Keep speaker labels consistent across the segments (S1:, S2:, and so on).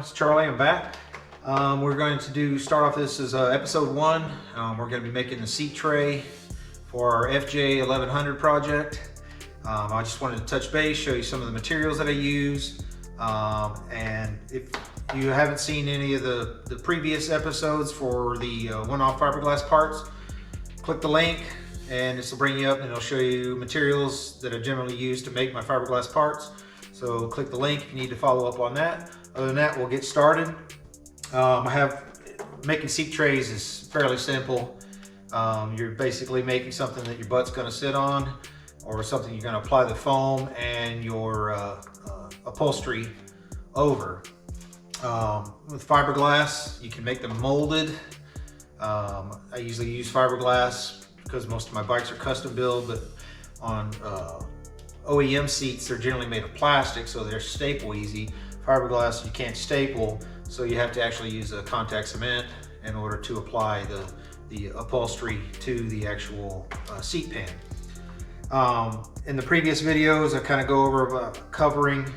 S1: It's Charlie. I'm back. We're going to start off this as episode 1. We're going to be making the seat tray for our FJ1100 project. I just wanted to touch base, show you some of the materials that I use. And if you haven't seen any of the previous episodes for the one-off fiberglass parts, click the link and this will bring you up and it'll show you materials that I generally use to make my fiberglass parts. So click the link if you need to follow up on that. Other than that, we'll get started. Making seat trays is fairly simple. You're basically making something that your butt's going to sit on, or something you're going to apply the foam and your upholstery over. With fiberglass, you can make them molded. I usually use fiberglass because most of my bikes are custom built, but on OEM seats, they're generally made of plastic, so they're staple easy. Fiberglass, you can't staple, so you have to actually use a contact cement in order to apply the upholstery to the actual seat pan. In the previous videos, I kind of go over covering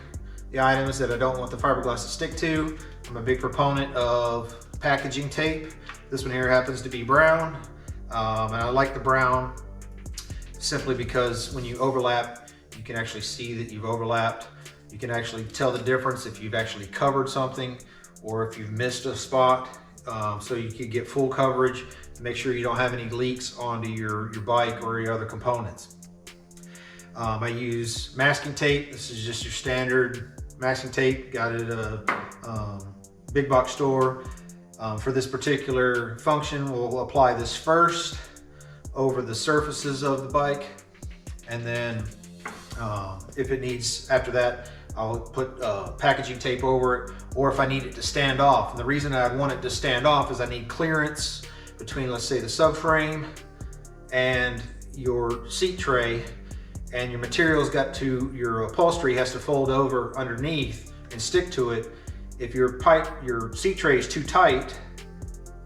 S1: the items that I don't want the fiberglass to stick to. I'm a big proponent of packaging tape. This one here happens to be brown, and I like the brown simply because when you overlap, you can actually see that you've overlapped. You can actually tell the difference if you've actually covered something or if you've missed a spot. So you can get full coverage to make sure you don't have any leaks onto your bike or your other components. I use masking tape. This is just your standard masking tape. Got it at a big box store. For this particular function, we'll apply this first over the surfaces of the bike, and then if it needs, after that, I'll put packaging tape over it, or if I need it to stand off. And the reason I want it to stand off is I need clearance between, let's say, the subframe and your seat tray, and your materials got to, your upholstery has to fold over underneath and stick to it. If your seat tray is too tight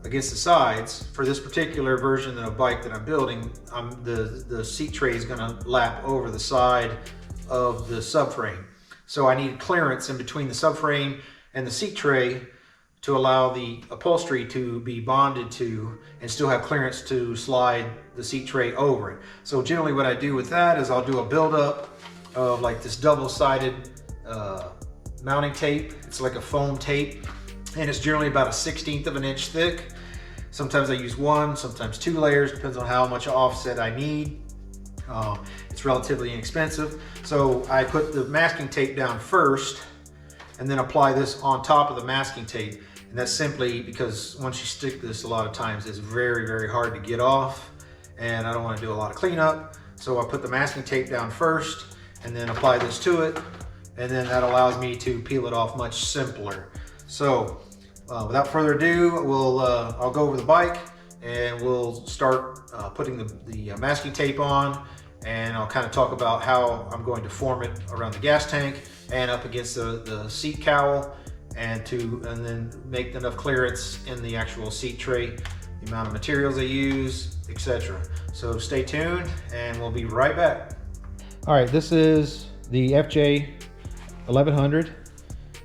S1: against the sides, for this particular version of a bike that I'm building, the seat tray is going to lap over the side of the subframe. So I need clearance in between the subframe and the seat tray to allow the upholstery to be bonded to and still have clearance to slide the seat tray over it. So generally what I do with that is I'll do a buildup of like this double-sided mounting tape. It's like a foam tape, and it's generally about 1/16 of an inch thick. Sometimes I use 1, sometimes 2 layers, depends on how much offset I need. It's relatively inexpensive. So I put the masking tape down first and then apply this on top of the masking tape. And that's simply because once you stick this, a lot of times it's very, very hard to get off, and I don't want to do a lot of cleanup. So I put the masking tape down first and then apply this to it, and then that allows me to peel it off much simpler. So without further ado, I'll go over the bike and we'll start putting the masking tape on, and I'll kind of talk about how I'm going to form it around the gas tank and up against the seat cowl, and then make enough clearance in the actual seat tray, the amount of materials I use, etc. So stay tuned and we'll be right back. All right, this is the FJ1100.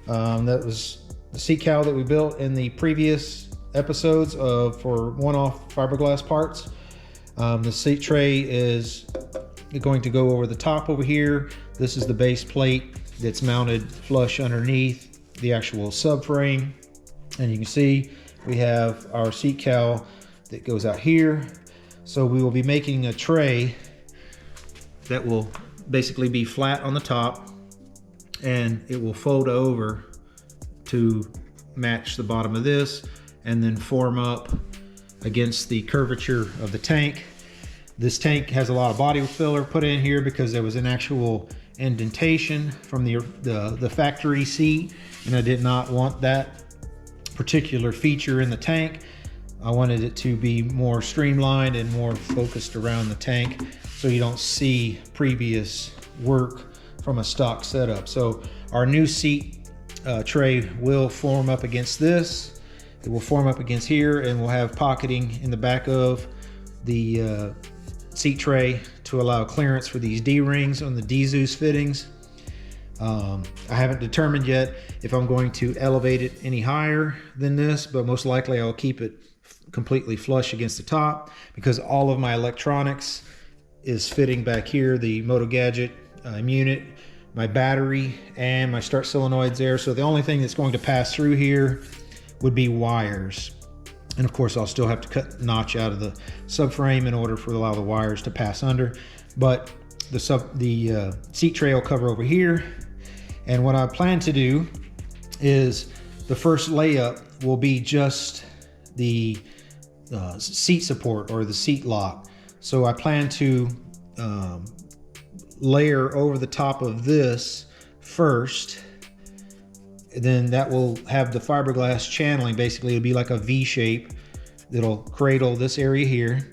S1: That was the seat cowl that we built in the previous episodes for one-off fiberglass parts. The seat tray is going to go over the top over here. This is the base plate that's mounted flush underneath the actual subframe, and you can see we have our seat cowl that goes out here. So we will be making a tray that will basically be flat on the top, and it will fold over to match the bottom of this and then form up against the curvature of the tank. This tank has a lot of body filler put in here because there was an actual indentation from the factory seat, and I did not want that particular feature in the tank. I wanted it to be more streamlined and more focused around the tank, so you don't see previous work from a stock setup. So our new seat tray will form up against this. It will form up against here, and we'll have pocketing in the back of the seat tray to allow clearance for these D-rings on the D-Zeus fittings. I haven't determined yet if I'm going to elevate it any higher than this, but most likely I'll keep it completely flush against the top because all of my electronics is fitting back here, the Moto Gadget unit, my battery, and my start solenoids there. So the only thing that's going to pass through here would be wires. And of course I'll still have to cut the notch out of the subframe in order for allow the wires to pass under. But the seat tray will cover over here. And what I plan to do is the first layup will be just the seat support or the seat lock. So I plan to layer over the top of this first. Then that will have the fiberglass channeling. Basically it'll be like a V shape that'll cradle this area here.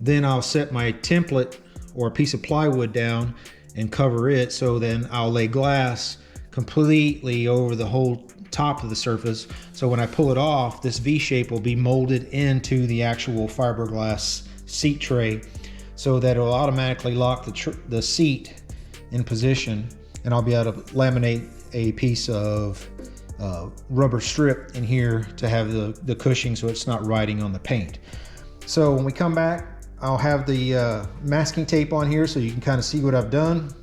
S1: Then I'll set my template or a piece of plywood down and cover it, so then I'll lay glass completely over the whole top of the surface. So when I pull it off, this V shape will be molded into the actual fiberglass seat tray, so that it'll automatically lock the seat in position, and I'll be able to laminate a piece of rubber strip in here to have the cushioning so it's not riding on the paint. So when we come back, I'll have the masking tape on here so you can kind of see what I've done.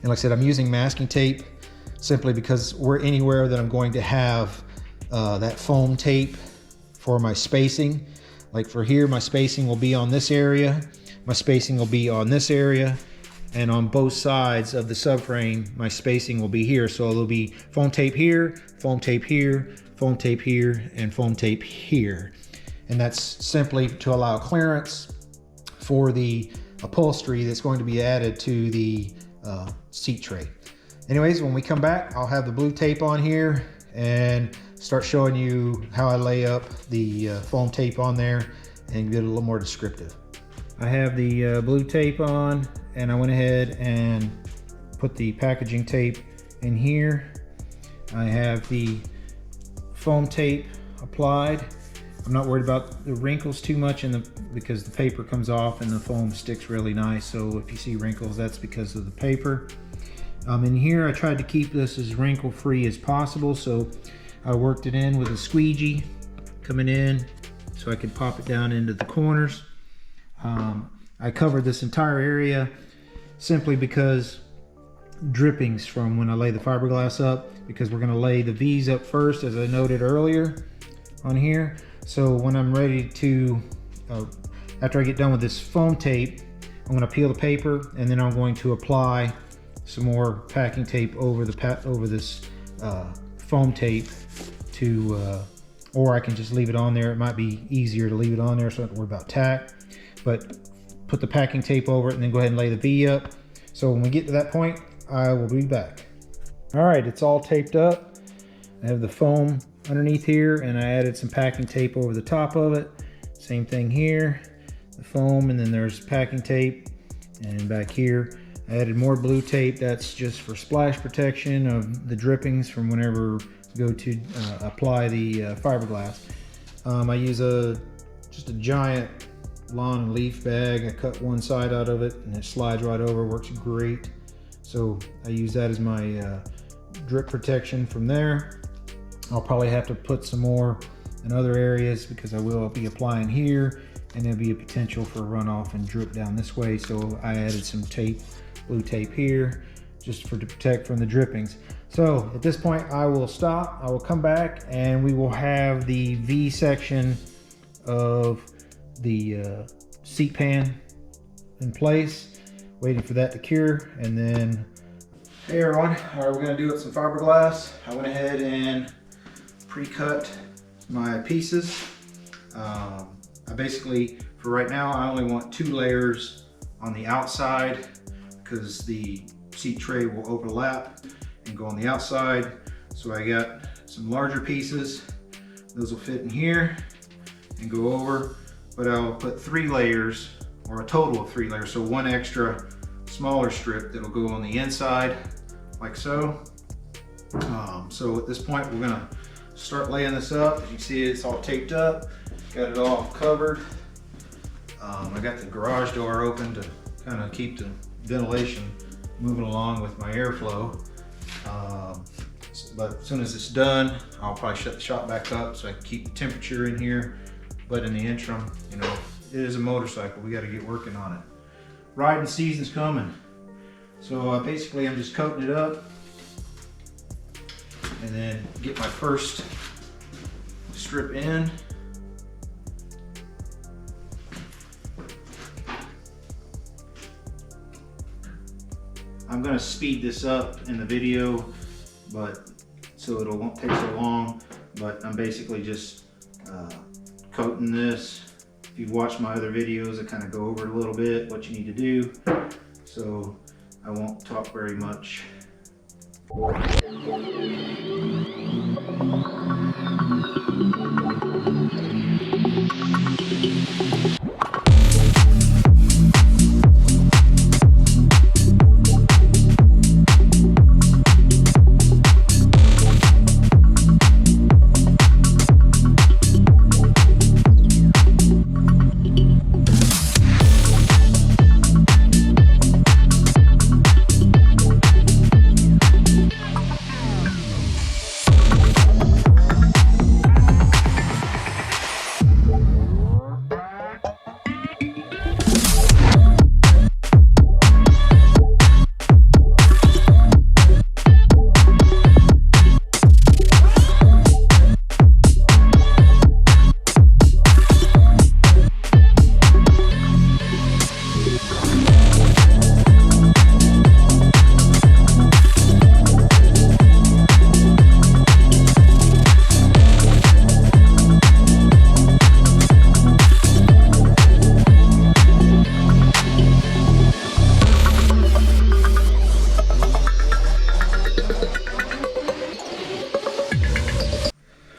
S1: And like I said, I'm using masking tape simply because anywhere that I'm going to have that foam tape for my spacing. Like for here, my spacing will be on this area, my spacing will be on this area, and on both sides of the subframe, my spacing will be here. So there'll be foam tape here, foam tape here, foam tape here, and foam tape here. And that's simply to allow clearance for the upholstery that's going to be added to the seat tray. Anyways, when we come back, I'll have the blue tape on here and start showing you how I lay up the foam tape on there and get a little more descriptive. I have the blue tape on, and I went ahead and put the packaging tape in here. I have the foam tape applied. I'm not worried about the wrinkles too much because the paper comes off and the foam sticks really nice. So if you see wrinkles, that's because of the paper. In here, I tried to keep this as wrinkle free as possible. So I worked it in with a squeegee coming in so I could pop it down into the corners. I covered this entire area simply because drippings from when I lay the fiberglass up, because we're going to lay the V's up first, as I noted earlier on here. So when I'm ready to, after I get done with this foam tape, I'm going to peel the paper, and then I'm going to apply some more packing tape over this foam tape or I can just leave it on there. It might be easier to leave it on there so I don't have to worry about tack, but put the packing tape over it and then go ahead and lay the V up. So when we get to that point, I will be back. All right, it's all taped up. I have the foam underneath here, and I added some packing tape over the top of it. Same thing here, the foam, and then there's packing tape. And back here, I added more blue tape. That's just for splash protection of the drippings from whenever you go to apply the fiberglass. I use just a giant lawn and leaf bag. I cut one side out of it and it slides right over, works great. So I use that as my drip protection from there. I'll probably have to put some more in other areas because I will be applying here, and there'll be a potential for runoff and drip down this way. So I added some tape, blue tape here, just to protect from the drippings. So at this point I will stop. I will come back and we will have the V section of the seat pan in place, waiting for that to cure. And then, hey everyone, all right, we're gonna do it some fiberglass. I went ahead and pre-cut my pieces. I basically, for right now, I only want 2 layers on the outside because the seat tray will overlap and go on the outside. So I got some larger pieces. Those will fit in here and go over, but I'll put 3 layers, or a total of 3 layers. So 1 extra smaller strip that'll go on the inside like so. So at this point, we're gonna start laying this up. As you can see, it's all taped up, got it all covered. I got the garage door open to kind of keep the ventilation moving along with my airflow. But as soon as it's done, I'll probably shut the shop back up so I can keep the temperature in here. But in the interim, you know, it is a motorcycle. We got to get working on it. Riding season's coming. So basically I'm just coating it up and then get my first strip in. I'm going to speed this up in the video, but so it won't take so long, but I'm basically just coating this. If you've watched my other videos, I kind of go over it a little bit, what you need to do, so I won't talk very much.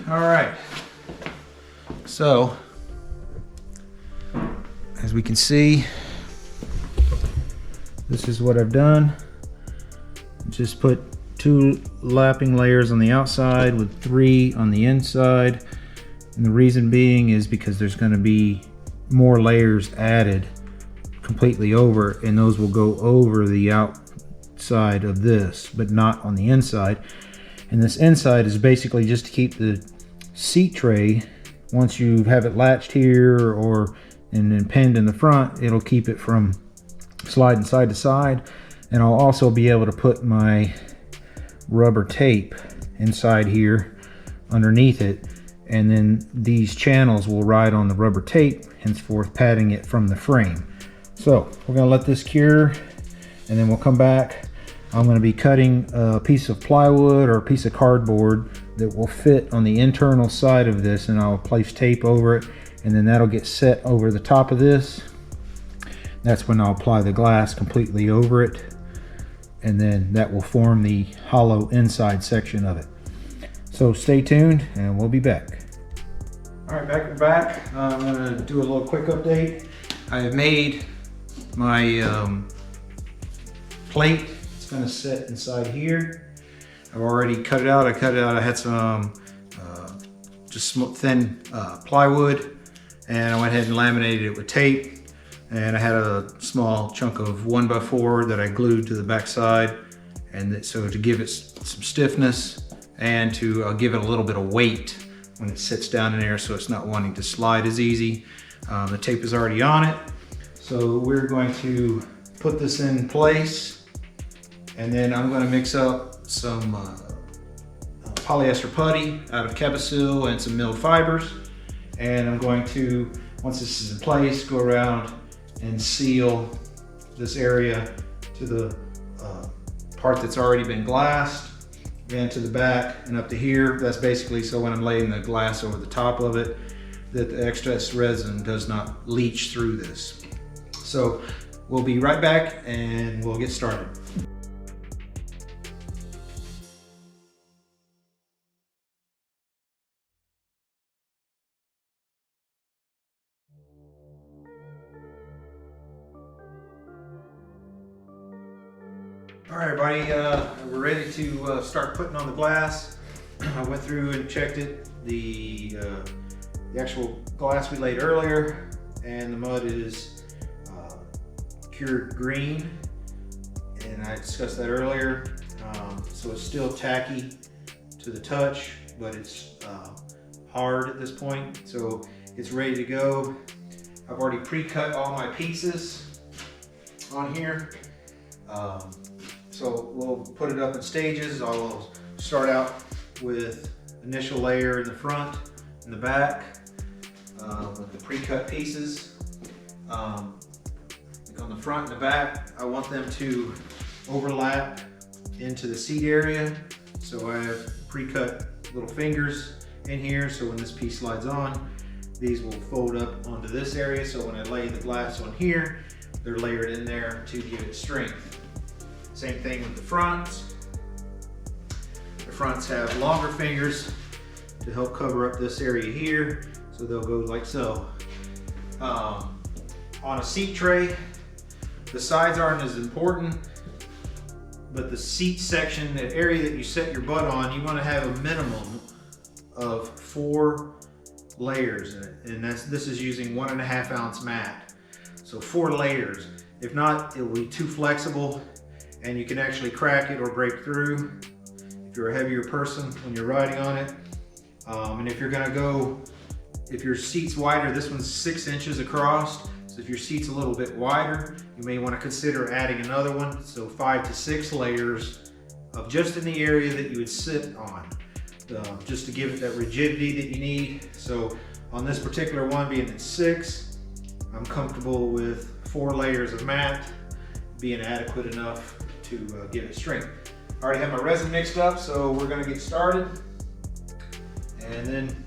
S1: Alright, so as we can see, this is what I've done. Just put 2 lapping layers on the outside with 3 on the inside, and the reason being is because there's going to be more layers added completely over, and those will go over the outside of this but not on the inside. And this inside is basically just to keep the seat tray, once you have it latched here or and then pinned in the front, it'll keep it from sliding side to side. And I'll also be able to put my rubber tape inside here underneath it, and then these channels will ride on the rubber tape, henceforth padding it from the frame. So we're going to let this cure, and then we'll come back. I'm going to be cutting a piece of plywood or a piece of cardboard that will fit on the internal side of this, and I'll place tape over it, and then that'll get set over the top of this. That's when I'll apply the glass completely over it, and then that will form the hollow inside section of it. So stay tuned and we'll be back. Alright, we're back. I'm going to do a little quick update. I have made my plate. It's going to sit inside here. I've already cut it out. I cut it out. I had some just thin plywood, and I went ahead and laminated it with tape. And I had a small chunk of 1x4 that I glued to the back side, and so to give it some stiffness and to give it a little bit of weight when it sits down in there, so it's not wanting to slide as easy. The tape is already on it, so we're going to put this in place, and then I'm going to mix up some polyester putty out of Kebasil and some milled fibers, and I'm going to, once this is in place, go around and seal this area to the part that's already been glassed, and to the back and up to here. That's basically so when I'm laying the glass over the top of it, that the excess resin does not leach through this. So we'll be right back and we'll get started. All right, everybody, we're ready to start putting on the glass. I went through and checked it. The actual glass we laid earlier, and the mud is cured green, and I discussed that earlier. So it's still tacky to the touch, but it's hard at this point. So it's ready to go. I've already pre-cut all my pieces on here. So we'll put it up in stages. I'll start out with initial layer in the front and the back with the pre-cut pieces. On the front and the back, I want them to overlap into the seat area. So I have pre-cut little fingers in here, so when this piece slides on, these will fold up onto this area. So when I lay the glass on here, they're layered in there to give it strength. Same thing with the fronts. The fronts have longer fingers to help cover up this area here, so they'll go like so. On a seat tray, the sides aren't as important, but the seat section, the area that you set your butt on, you want to have a minimum of 4 layers in it, and this is using 1.5 ounce mat. So 4 layers. If not, it will be too flexible, and you can actually crack it or break through if you're a heavier person when you're riding on it. And if you're gonna go, if your seat's wider, this one's 6 inches across. So if your seat's a little bit wider, you may want to consider adding another one. So 5 to 6 layers of just in the area that you would sit on, just to give it that rigidity that you need. So on this particular one, being at 6, I'm comfortable with 4 layers of mat being adequate enough to give it strength. I already have my resin mixed up, so we're going to get started and then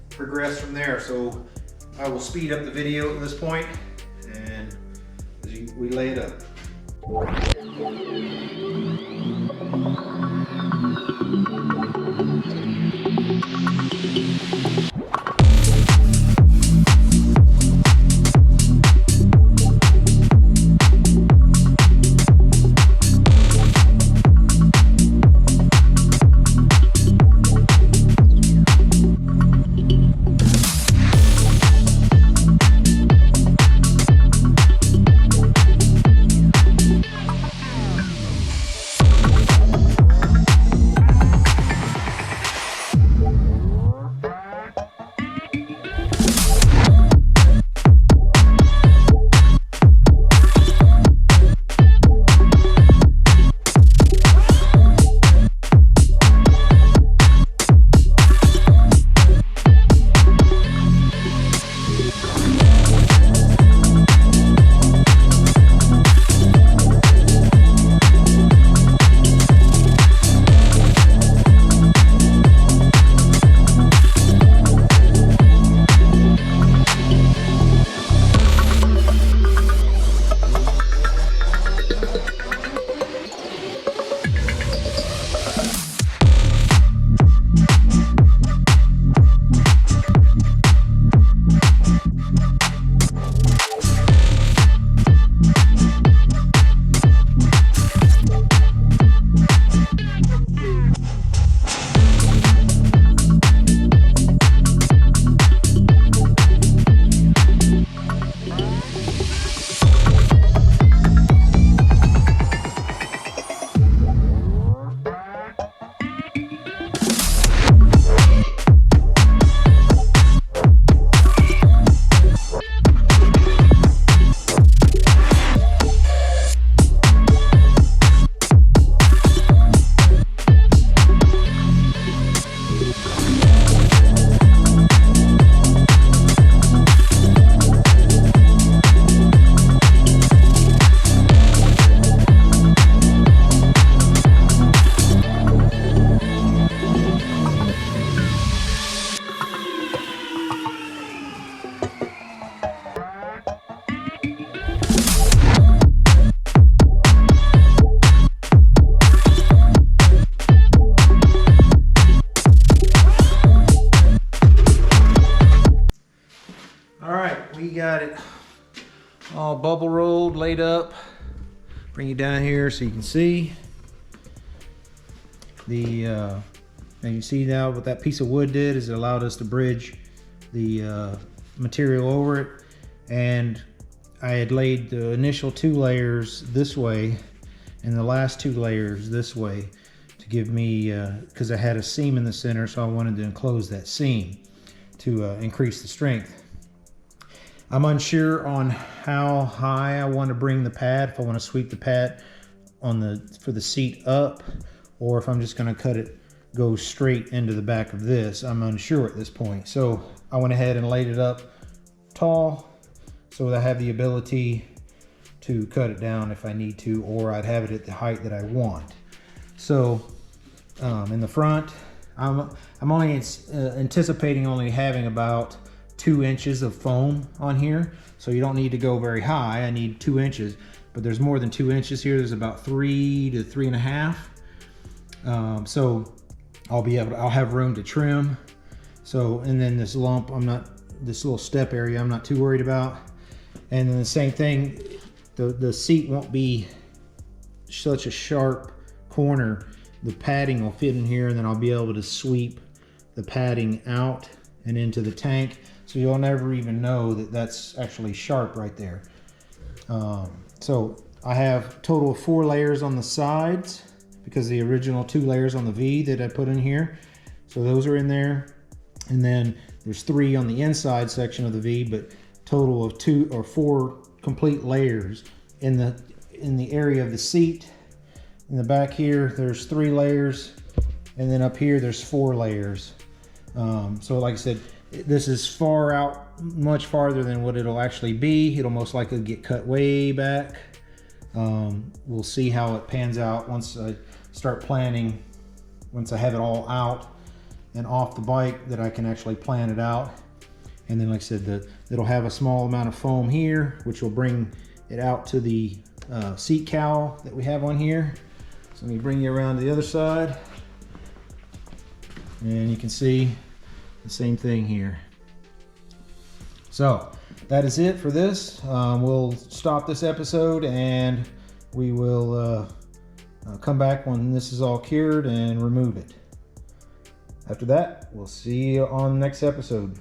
S1: progress from there. So I will speed up the video at this point, and as we lay it up. got it all bubble rolled, laid up. Bring you down here so you can see the and you see now what that piece of wood did is it allowed us to bridge the material over it. And I had laid the initial 2 layers this way,
S2: and the last 2 layers this way to give me, because I had a seam in the center, so I wanted to enclose that seam to increase the strength. I'm unsure on how high I want to bring the pad, if I want to sweep the pad for the seat up, or if I'm just going to cut it, go straight into the back of this. I'm unsure at this point. So I went ahead and laid it up tall so that I have the ability to cut it down if I need to, or I'd have it at the height that I want. So in the front, I'm only anticipating only having about 2 inches of foam on here, so you don't need to go very high. I need 2 inches, but there's more than 2 inches here. There's about 3 to 3.5. So I'll have room to trim. So, and then this lump, this little step area, I'm not too worried about. And then the same thing, the seat won't be such a sharp corner. The padding will fit in here, and then I'll be able to sweep the padding out and into the tank. So you'll never even know that that's actually sharp right there. So I have a total of 4 layers on the sides, because the original 2 layers on the V that I put in here. So those are in there. And then there's 3 on the inside section of the V, but total of 2 or 4 complete layers in the area of the seat. In the back here, there's 3 layers. And then up here, there's 4 layers. So like I said, this is far out, much farther than what it'll actually be. It'll most likely get cut way back. We'll see how it pans out once I start planning, once I have it all out and off the bike, that I can actually plan it out. And then like I said, it'll have a small amount of foam here, which will bring it out to the seat cowl that we have on here. So let me bring you around to the other side, and you can see the same thing here. So that is it for this. We'll stop this episode, and we will come back when this is all cured and remove it. After that, we'll see you on the next episode.